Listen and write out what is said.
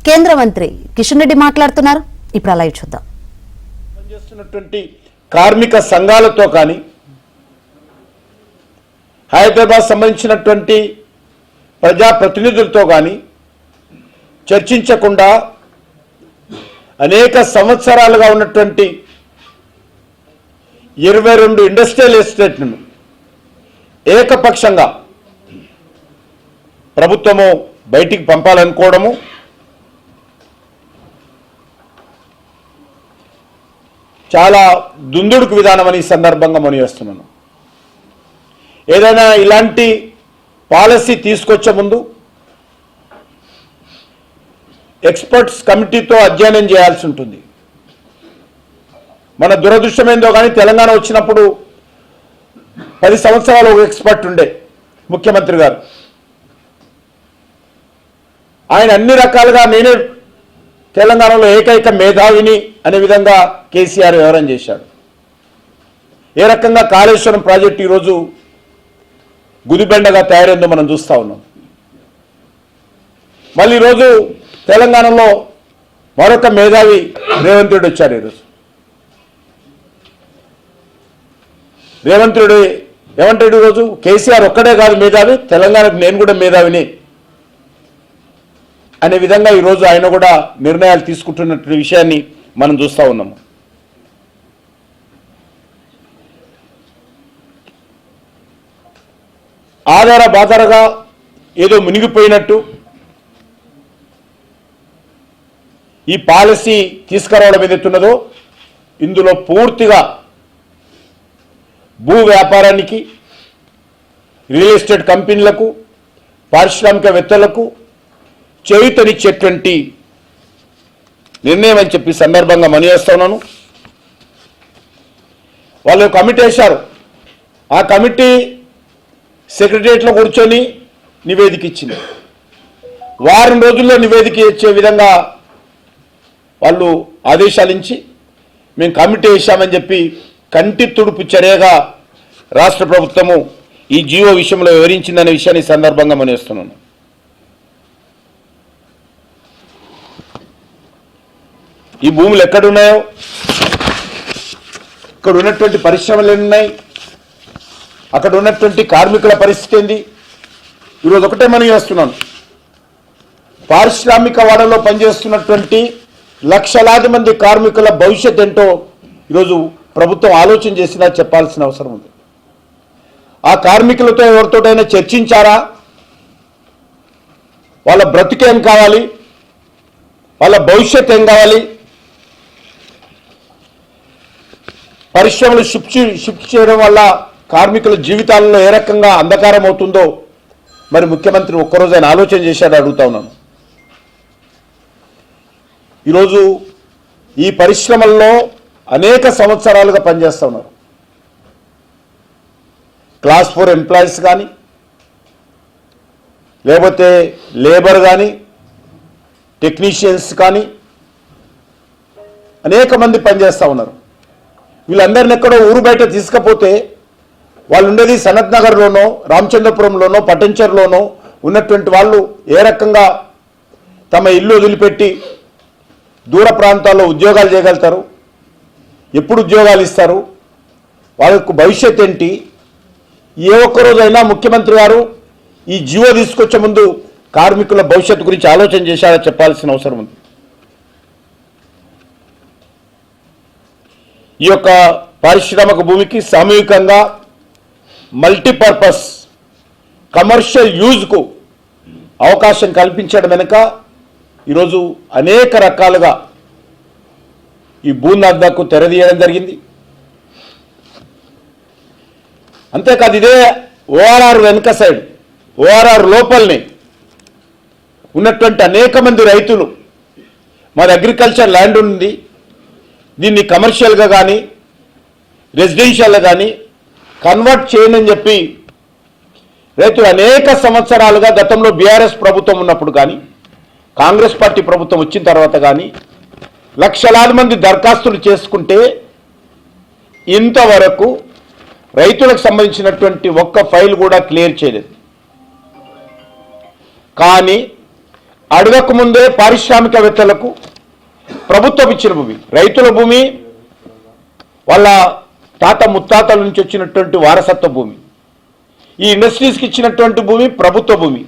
కేంద్ర మంత్రి కిషన్ రెడ్డి మాట్లాడుతున్నారు. ఇప్పుడు లైవ్ చూద్దాం. పనిచేస్తున్నటువంటి కార్మిక సంఘాలతో కానీ హైదరాబాద్ సంబంధించినటువంటి ప్రజాప్రతినిధులతో కానీ చర్చించకుండా అనేక సంవత్సరాలుగా ఉన్నటువంటి 22 ఇండస్ట్రియల్ ఎస్టేట్లను ఏకపక్షంగా ప్రభుత్వము బయటికి పంపాలనుకోవడము, చాలా దుందుడుకు విధానం అని ఈ సందర్భంగా మనవిస్తున్నాను. ఏదైనా ఇలాంటి పాలసీ తీసుకొచ్చే ముందు ఎక్స్పర్ట్స్ కమిటీతో అధ్యయనం చేయాల్సి ఉంటుంది. మన దురదృష్టం ఏందో కానీ తెలంగాణ వచ్చినప్పుడు 10 సంవత్సరాలు ఒక ఎక్స్పర్ట్ ఉండే ముఖ్యమంత్రి గారు. ఆయన అన్ని రకాలుగా నేనే తెలంగాణలో ఏకైక మేధావిని అనే విధంగా కేసీఆర్ వివరణ చేశాడు. ఏ రకంగా కాళేశ్వరం ప్రాజెక్టు ఈరోజు గుదిబెండగా తయారైందో మనం చూస్తూ ఉన్నాం. మళ్ళీ ఈరోజు తెలంగాణలో మరొక మేధావి రేవంత్ రెడ్డి వచ్చారు. ఈరోజు రేవంత్ రెడ్డి ఏమంటాడు, ఈరోజు కేసీఆర్ ఒక్కడే కాదు మేధావి, తెలంగాణకు నేను కూడా మేధావిని అనే విధంగా ఈరోజు ఆయన కూడా నిర్ణయాలు తీసుకుంటున్న విషయాన్ని మనం చూస్తూ ఉన్నాము. ఆధార బాధారగా ఏదో మునిగిపోయినట్టు ఈ పాలసీ తీసుకురావడం ఏదైతున్నదో ఇందులో పూర్తిగా భూ వ్యాపారానికి, రియల్ ఎస్టేట్ కంపెనీలకు, పారిశ్రామికవేత్తలకు చేయూతనిచ్చేటువంటి నిర్ణయం అని చెప్పి సందర్భంగా మనవిస్తున్నాను. వాళ్ళు కమిటీ వేశారు. ఆ కమిటీ సెక్రటరియట్లో కూర్చొని నివేదిక ఇచ్చింది. వారం రోజుల్లో నివేదిక ఇచ్చే విధంగా వాళ్ళు ఆదేశాలు ఇచ్చి మేము కమిటీ వేశామని చెప్పి కంటి తుడుపు చర్యగా రాష్ట్ర ప్రభుత్వము ఈ జీవో విషయంలో వివరించిందనే విషయాన్ని సందర్భంగా మనవిస్తున్నాను. ఈ భూములు ఎక్కడున్నాయో, ఇక్కడ ఉన్నటువంటి పరిశ్రమలు ఎన్నున్నాయి, అక్కడ ఉన్నటువంటి కార్మికుల పరిస్థితి ఏంది. ఈరోజు ఒకటే మనం చేస్తున్నాను, పారిశ్రామిక వాడలో పనిచేస్తున్నటువంటి లక్షలాది మంది కార్మికుల భవిష్యత్ ఏంటో ఈరోజు ప్రభుత్వం ఆలోచన చేసినా చెప్పాల్సిన అవసరం ఉంది. ఆ కార్మికులతో ఎవరితోటైనా చర్చించారా? వాళ్ళ బ్రతికేం కావాలి, వాళ్ళ భవిష్యత్ ఏం కావాలి, పరిశ్రమలు షిఫ్ట్ చేయడం వల్ల కార్మికుల జీవితాలలో ఏ రకంగా అంధకారం అవుతుందో మరి ముఖ్యమంత్రి ఒక్కరోజు ఆయన ఆలోచన చేశాడు అడుగుతా ఉన్నాను. ఈరోజు ఈ పరిశ్రమల్లో అనేక సంవత్సరాలుగా పనిచేస్తూ ఉన్నారు. క్లాస్ 4 ఎంప్లాయీస్ కానీ, లేకపోతే లేబర్ కానీ, టెక్నీషియన్స్ కానీ అనేక మంది పనిచేస్తూ ఉన్నారు. వీళ్ళందరిని ఎక్కడో ఊరు బయట తీసుకపోతే వాళ్ళు ఉండేది సనత్ నగర్లోనో, రామచంద్రపురంలోనో, పట్టంచెరులోనో ఉన్నటువంటి వాళ్ళు ఏ రకంగా తమ ఇల్లు వదిలిపెట్టి దూర ప్రాంతాల్లో ఉద్యోగాలు చేయగలుగుతారు, ఎప్పుడు ఉద్యోగాలు ఇస్తారు, వాళ్ళకు భవిష్యత్ ఏంటి? ఏ ఒక్కరోజైనా ముఖ్యమంత్రి గారు ఈ జీవో తీసుకొచ్చే ముందు కార్మికుల భవిష్యత్తు గురించి ఆలోచన చేశారో చెప్పాల్సిన అవసరం ఉంది. ఈ యొక్క పారిశ్రామిక భూమికి సామూహికంగా మల్టీపర్పస్ కమర్షియల్ యూజ్కు అవకాశం కల్పించడం వెనుక ఈరోజు అనేక రకాలుగా ఈ భూనాగ్దాకు తెరదీయడం జరిగింది. అంతేకాదు ఇదే ఓఆర్ఆర్ వెనుక సైడ్, ఓఆర్ఆర్ లోపలనే ఉన్నటువంటి అనేక మంది రైతులు మాది అగ్రికల్చర్ ల్యాండ్ ఉంది, దీన్ని కమర్షియల్గా కానీ రెసిడెన్షియల్గా కానీ కన్వర్ట్ చేయనని చెప్పి రైతులు అనేక సంవత్సరాలుగా గతంలో బీఆర్ఎస్ ప్రభుత్వం ఉన్నప్పుడు కానీ, కాంగ్రెస్ పార్టీ ప్రభుత్వం వచ్చిన తర్వాత కానీ లక్షలాది మంది దరఖాస్తులు చేసుకుంటే ఇంతవరకు రైతులకు సంబంధించినటువంటి ఒక్క ఫైల్ కూడా క్లియర్ చేయలేదు. కానీ అడగక ముందే పారిశ్రామికవేత్తలకు ప్రభుత్వం ఇచ్చిన భూమి, రైతుల భూమి, వాళ్ళ తాత ముత్తాతల నుంచి వచ్చినటువంటి వారసత్వ భూమి, ఈ ఇండస్ట్రీస్కి ఇచ్చినటువంటి భూమి ప్రభుత్వ భూమి.